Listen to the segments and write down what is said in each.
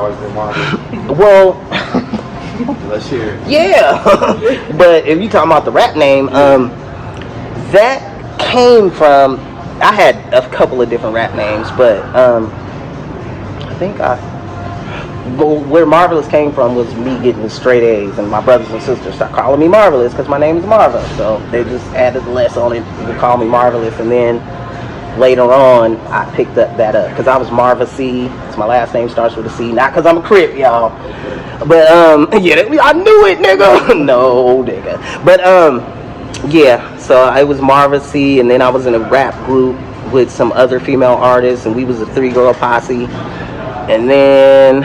far as the Marvelous? Well, let's hear it. Yeah, but if you talking about the rap name, that came from, I had a couple of different rap names, but I think where Marvelous came from was me getting straight A's, and my brothers and sisters start calling me Marvelous because my name is Marva, so they just added the less on it and call me Marvelous. And then later on I picked that up because I was Marva C. It's my last name, starts with a C, not because I'm a Crip, y'all, but yeah, I knew it, nigga. No, nigga. But yeah, so I was Marva C, and then I was in a rap group with some other female artists, and we was a 3-girl posse. And then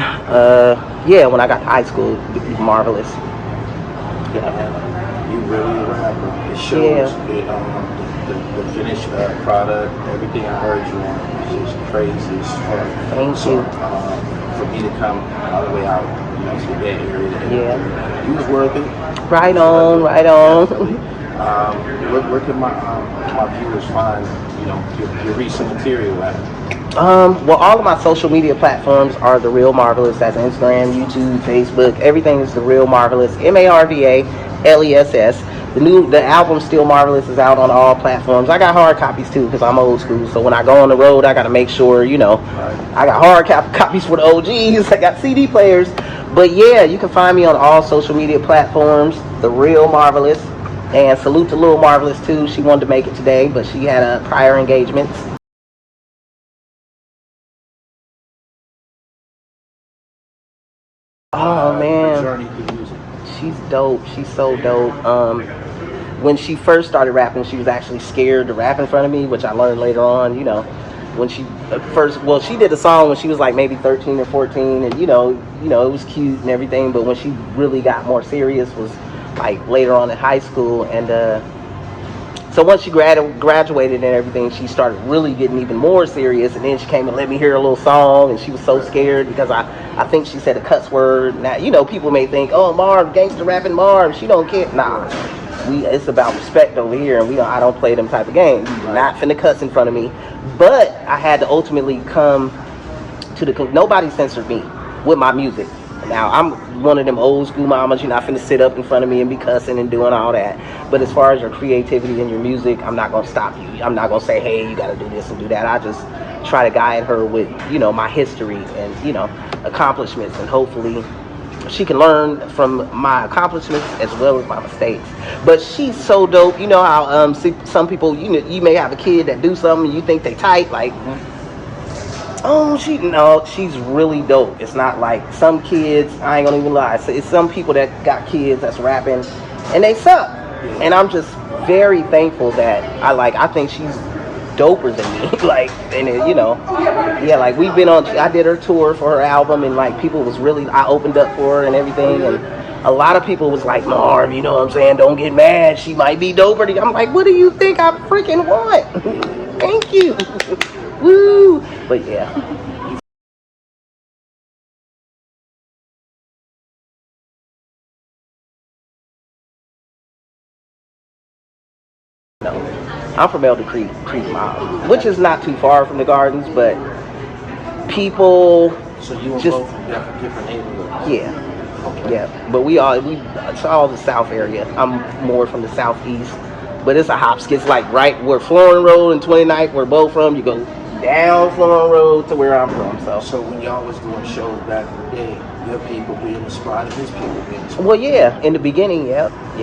yeah, when I got to high school, Marvelous. Yeah, you really a rapper. It shows. Yeah. The finished product, everything I heard you on is just crazy as fuck. Thank you. For me to come all the way out, you know, to the Bay Area, yeah, you was worth it. Right on, right on. Where can my viewers find, you know, your recent material at? Well, all of my social media platforms are The Real Marvelous. That's Instagram, YouTube, Facebook. Everything is The Real Marvelous. MARVALESS. The album Still Marvelous is out on all platforms. I got hard copies too because I'm old school. So when I go on the road, I got to make sure, you know, I got hard copies for the OGs. I got CD players. But yeah, you can find me on all social media platforms. The Real Marvelous. And salute to Lil Marvaless too. She wanted to make it today, but she had a prior engagement. Oh man, journey through music. She's dope. She's so dope. When she first started rapping, she was actually scared to rap in front of me, which I learned later on. You know, when she she did a song when she was like maybe 13 or 14, and you know, it was cute and everything. But when she really got more serious was like later on in high school, and so once she graduated and everything, she started really getting even more serious. And then she came and let me hear a little song, and she was so scared because I think she said a cuss word. Now, you know, people may think, oh, Marv, gangster rapping Marv, she don't care. Nah, it's about respect over here, and I don't play them type of games. You're not finna cuss in front of me. But I had to ultimately come to nobody censored me with my music. Now, I'm one of them old school mamas. You're not finna sit up in front of me and be cussing and doing all that. But as far as your creativity and your music, I'm not gonna stop you. I'm not gonna say, hey, you gotta do this and do that. I just try to guide her with, you know, my history and, you know, accomplishments, and hopefully she can learn from my accomplishments as well as my mistakes. But she's so dope. You know how some people, you know, you may have a kid that do something and you think they tight, like, oh, she's really dope. It's not like some kids, I ain't gonna even lie, it's some people that got kids that's rapping and they suck. And I'm just very thankful that I think she's doper than me. Like, and it, you know, yeah, like I did her tour for her album, and like people was really, I opened up for her and everything, and a lot of people was like, Marv, you know what I'm saying, don't get mad, she might be doper than you. I'm like, what do you think I freaking want? Thank you. Woo! But yeah. No, I'm from Elder Creek Mile, which is not too far from the Gardens, but people. So you just both from different neighborhoods. Yeah. Okay. Yeah, but it's all the South area. I'm more from the Southeast, but it's a hop. It's like right where Florin Road and 29th, where both from. You go down Florin Road to where I'm from. So when y'all was doing shows back in the day, your people be in the spot and his people be in the spot. Well, yeah, in the beginning, yep. Do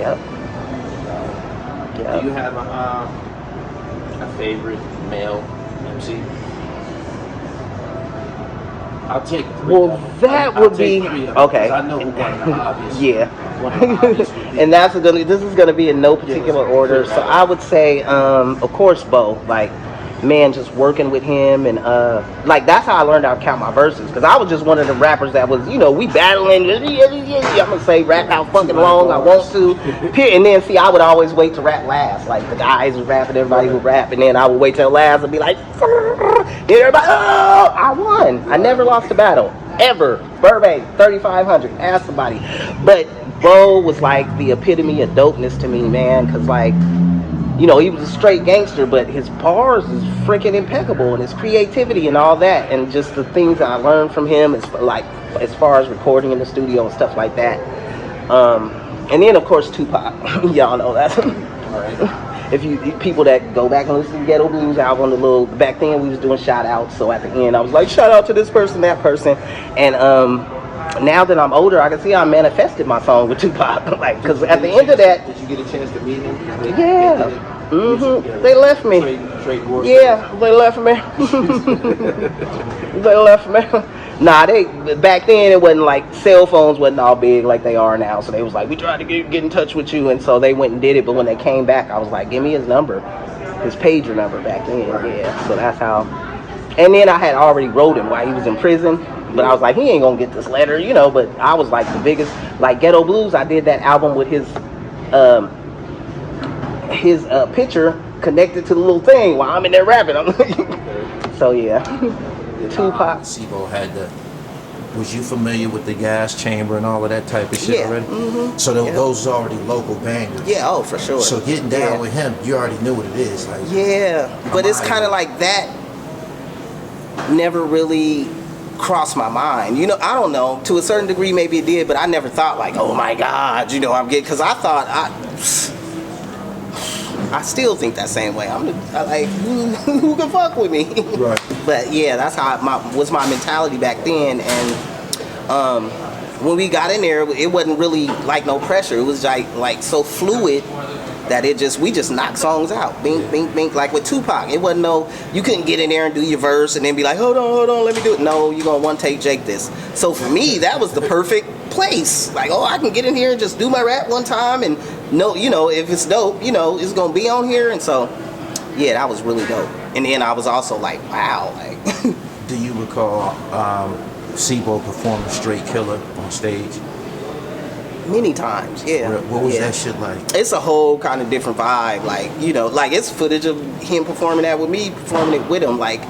you have a favorite male MC? I'll take three. Well, that would be okay. I know one of the obvious. Yeah. One of the obvious would be. And this is gonna be in no particular order. So I would say, of course, Bo. Like, man, just working with him, and like that's how I learned how to count my verses, because I was just one of the rappers that was, you know, we battling, I'm gonna say rap how fucking long I want to, and then see, I would always wait to rap last. Like the guys would rap and everybody would rap, and then I would wait till last and be like, then everybody, oh, I won. I never lost a battle ever. Burbank 3500, ask somebody. But Bo was like the epitome of dopeness to me, man, because like, you know, he was a straight gangster, but his bars is freaking impeccable, and his creativity and all that, and just the things that I learned from him is like as far as recording in the studio and stuff like that. And then of course Tupac. Y'all know that. Alright. If you people that go back and listen to the Ghetto Blues album, back then we was doing shout outs, so at the end I was like, shout out to this person, that person. And now that I'm older, I can see I manifested my song with Tupac. Like, because at the end of that, did you get a chance to meet him? Yeah. They left me. Yeah, they left me. They left me. Nah, back then it wasn't like cell phones wasn't all big like they are now. So they was like, we tried to get in touch with you, and so they went and did it. But when they came back, I was like, give me his number, his pager number back then. Yeah, so that's how. And then I had already wrote him while he was in prison. But I was like, he ain't gonna get this letter, you know. But I was like the biggest, like Ghetto Blues. I did that album with his picture connected to the little thing while I'm in there rapping. So yeah, Tupac. Sebo had the. Was you familiar with the gas chamber and all of that type of shit already? So those are already local bangers. Yeah, oh for sure. So getting down with him, you already knew what it is. Like, but it's kind of like that. Never really crossed my mind, you know. I don't know, to a certain degree maybe it did, but I never thought like, oh my god, you know, I'm getting, because I thought I still think that same way. I like who can fuck with me, right? But yeah, that's how was my mentality back then. And when we got in there, it wasn't really like no pressure. It was like so fluid that we just knocked songs out. Bink, bink, bink. Like with Tupac, it wasn't you couldn't get in there and do your verse and then be like, hold on, let me do it. No, you're gonna one take Jake this. So for me, that was the perfect place. Like, oh, I can get in here and just do my rap one time and you know, if it's dope, you know, it's gonna be on here. And so, yeah, that was really dope. And then I was also like, wow, like. Do you recall Sebo performing Straight Killer on stage? Many times, yeah. What was that shit like? It's a whole kind of different vibe, like, you know, like it's footage of him performing that with me, performing it with him. Like,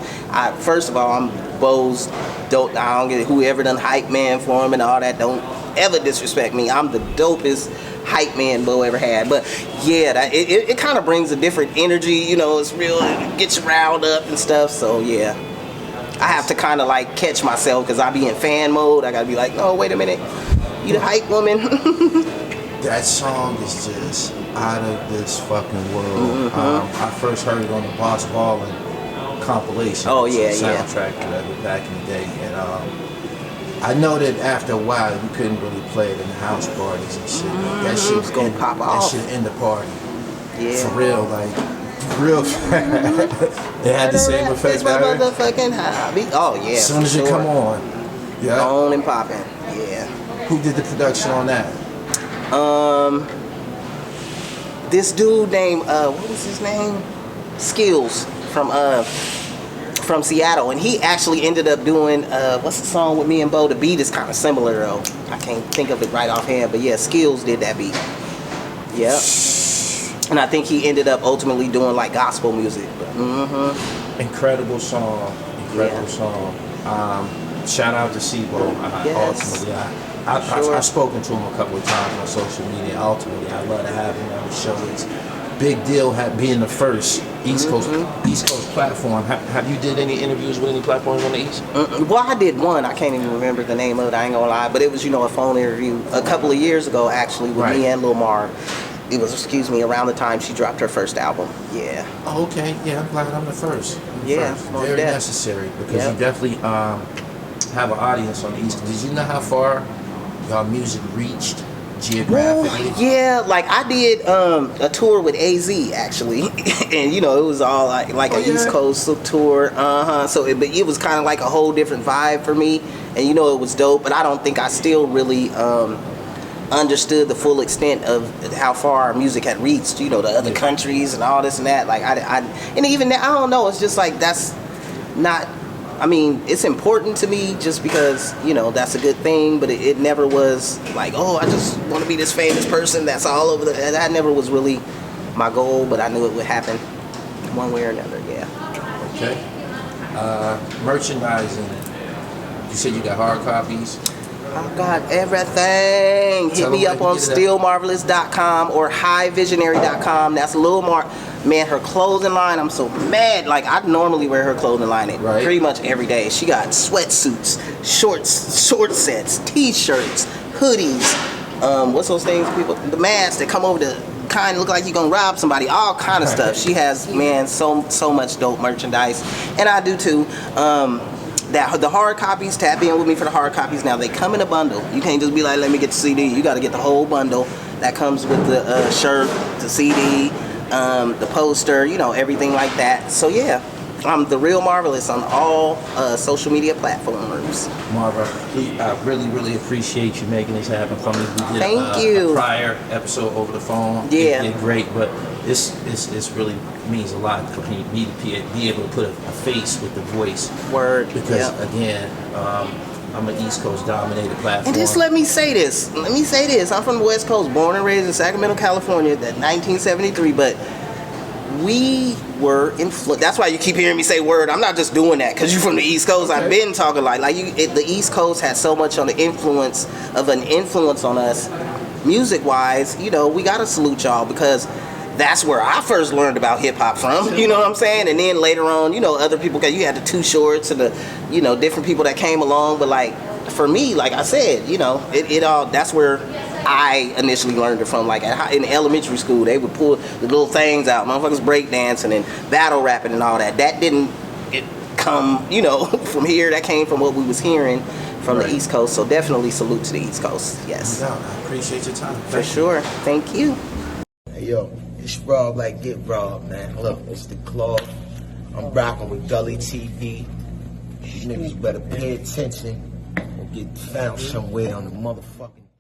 first of all, I'm Bo's dope. I don't get whoever done hype man for him and all that. Don't ever disrespect me. I'm the dopest hype man Bo ever had. But yeah, it kind of brings a different energy. You know, it's real. It gets you riled up and stuff. So yeah, I have to kind of like catch myself because I be in fan mode. I gotta be like, no, wait a minute. You the hype woman. That song is just out of this fucking world. I first heard it on the Boss Ballin' compilation. Oh yeah, soundtrack back in the day, and I know that after a while you couldn't really play it in the house parties and shit. That shit was gonna pop off. That shit in the party. Yeah. For real, like real. It had the same effect. It's my motherfucking hobby. Oh yeah. As soon as it come on, yeah. On and popping. Yeah. Who did the production on that? This dude named what was his name? Skills from Seattle, and he actually ended up doing what's the song with me and Bo? The beat is kind of similar though. I can't think of it right offhand, but yeah, Skills did that beat. Yep. And I think he ended up ultimately doing like gospel music. Incredible song. Incredible song. Shout out to Sebo. Ultimately, I've spoken to him a couple of times on social media. Ultimately, I love to have him on the show. It's big deal being the first East Coast platform. Have you did any interviews with any platforms on the East? Well, I did one. I can't even remember the name of it. I ain't gonna lie, but it was, you know, a phone interview a couple of years ago actually with me and Lil Mar. It was, around the time she dropped her first album. Yeah. Oh, okay. Yeah, I'm glad I'm the first. Very necessary because you definitely have an audience on the East. Did you know how far y'all music reached geographically? Ooh, yeah, like I did a tour with AZ actually, and you know it was all like a East Coast tour. So it was kind of like a whole different vibe for me, and you know it was dope. But I don't think I still really understood the full extent of how far our music had reached. You know, the other countries and all this and that. Like and even now, I don't know. It's just like that's not. I mean, it's important to me just because, you know, that's a good thing, but it never was like, oh, I just want to be this famous person that's all over that never was really my goal, but I knew it would happen one way or another, yeah. Okay. Merchandising. You said you got hard copies? I got everything. Hit me up on stillmarvelous.com or highvisionary.com. That's Lil Man, her clothing line, I'm so mad. Like, I normally wear her clothing line pretty much every day. She got sweatsuits, short sets, t-shirts, hoodies, what's those things, people, the masks that come over to kind of look like you're gonna rob somebody, all kind of stuff. She has, man, so much dope merchandise, and I do too. The hard copies, tap in with me for the hard copies. Now, they come in a bundle. You can't just be like, let me get the CD. You got to get the whole bundle. That comes with the shirt, the CD, the poster, you know, everything like that. So yeah, I'm the Real Marvelous on all social media platforms. Marva, I really appreciate you making this happen for me. We did a prior episode over the phone. Yeah, it did great, but this really means a lot for me to be able to put a face with the voice. Word. Because again, I'm an East Coast dominated platform. And just let me say this. I'm from the West Coast, born and raised in Sacramento, California, that 1973, but we were influenced. That's why you keep hearing me say word. I'm not just doing that because you're from the East Coast. Okay. I've been talking the East Coast had so much on an influence on us, music-wise. You know, we gotta salute y'all because that's where I first learned about hip hop from. You know what I'm saying? And then later on, you know, other people. You had the Too Shorts and the, you know, different people that came along. But like for me, like I said, you know, it all. That's where I initially learned it from. Like in elementary school, they would pull the little things out, motherfuckers break dancing and battle rapping and all that. That didn't come, you know, from here. That came from what we was hearing from the East Coast. So definitely salute to the East Coast. Yes. No doubt. I appreciate your time. For sure. Thank you. Hey yo, it's robbed like get robbed, man. Look, it's the Claw. I'm rocking with Gully TV. You niggas better pay attention or get found somewhere on the motherfucking